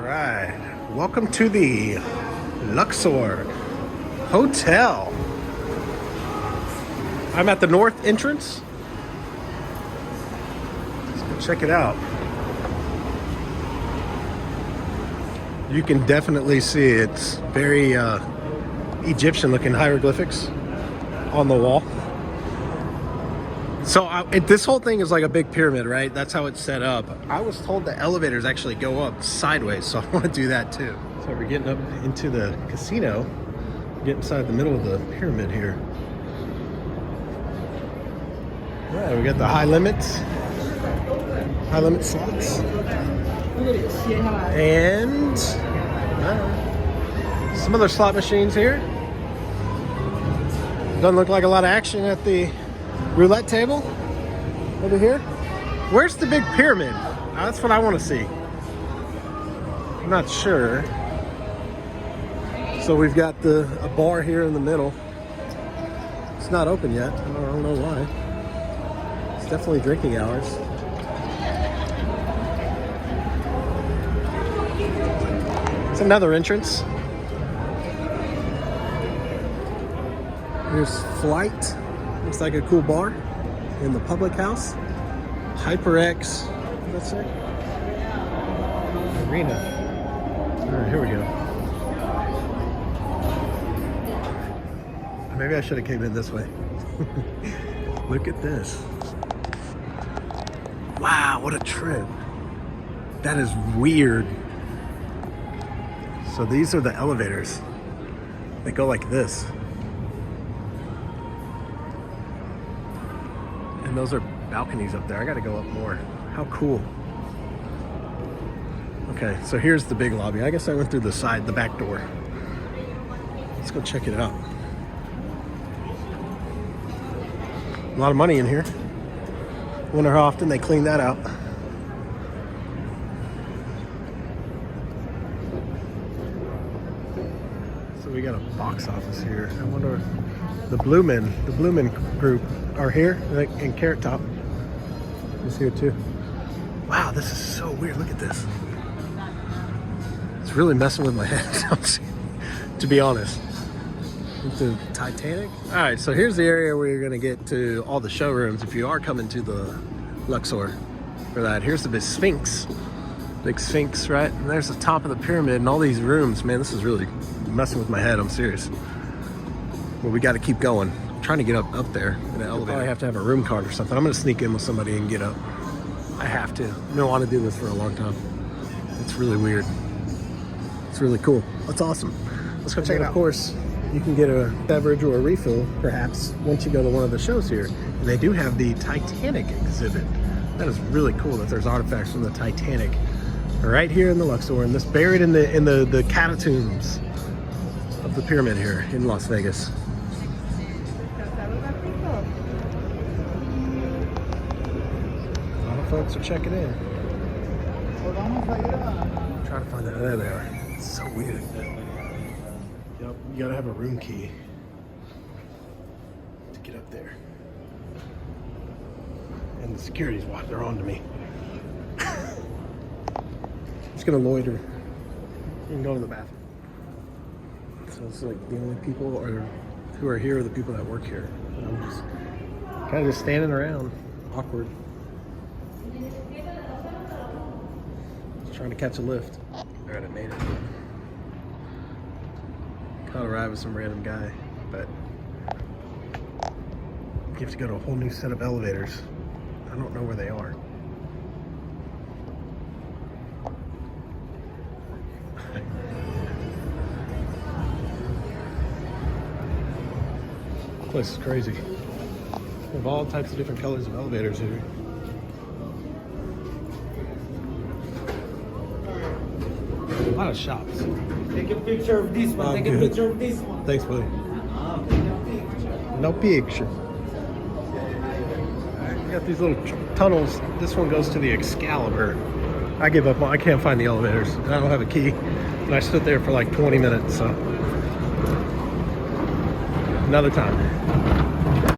right, welcome to the Luxor Hotel. I'm at the north entrance. Let's go check it out. You can definitely see it's very Egyptian looking hieroglyphics on the wall. So this whole thing is like a big pyramid, right? That's how it's set up. I was told the elevators actually go up sideways, so I want to do that too. So we're getting up into the casino, get inside the middle of the pyramid here. All right, we got the high limit slots, and some other slot machines here. Doesn't look like a lot of action at the roulette table over here. Where's the big pyramid? That's what I want to see. I'm not sure. So we've got a bar here in the middle. It's not open yet. I don't know why. It's definitely drinking hours. It's another entrance. Here's Flight. Looks like a cool bar in the public house. HyperX, what's that? Arena. All right, here we go. Maybe I should have came in this way. Look at this. Wow, what a trip. That is weird. So these are the elevators. They go like this. And those are balconies up there. I gotta go up more. How cool. Okay, so here's the big lobby. I guess I went through the back door. Let's go check it out. A lot of money in here. Wonder how often they clean that out. So we got a box office here. I wonder if the Blue Men group are here, like in Carrot Top. It's here too. Wow, this is so weird. Look at this. It's really messing with my head, to be honest. The Titanic. All right, so here's the area where you're gonna get to all the showrooms if you are coming to the Luxor for that. Here's the big Sphinx, right? And there's the top of the pyramid and all these rooms. Man, this is really messing with my head. I'm serious. Well, we got to keep going. I'm trying to get up there in the elevator. I have to have a room card or something. I'm gonna sneak in with somebody and get up. I have to. I've been wanting to do this for a long time. It's really weird. It's really cool. That's awesome. Let's go check it out. Of course, you can get a beverage or a refill, perhaps, once you go to one of the shows here. And they do have the Titanic exhibit. That is really cool that there's artifacts from the Titanic right here in the Luxor, and this buried in the catacombs of the pyramid here in Las Vegas. A lot of folks are checking in. I'm trying to find that. There they are. It's so weird. Yep, you gotta have a room key to get up there. And the security's walked, they're on to me. Just gonna loiter. You can go to the bathroom. So it's like the only people who are here are the people that work here. And I'm just kind of just standing around, awkward. Just trying to catch a lift. All right, I made it. Caught a ride with some random guy, but you have to go to a whole new set of elevators. I don't know where they are. This place is crazy. We have all types of different colors of elevators here. A lot of shops. Take a picture of this one. Take a picture of this one. Thanks, buddy. No picture. We got these little tunnels. This one goes to the Excalibur. I give up. I can't find the elevators. I don't have a key. And I stood there for like 20 minutes, so. Another time.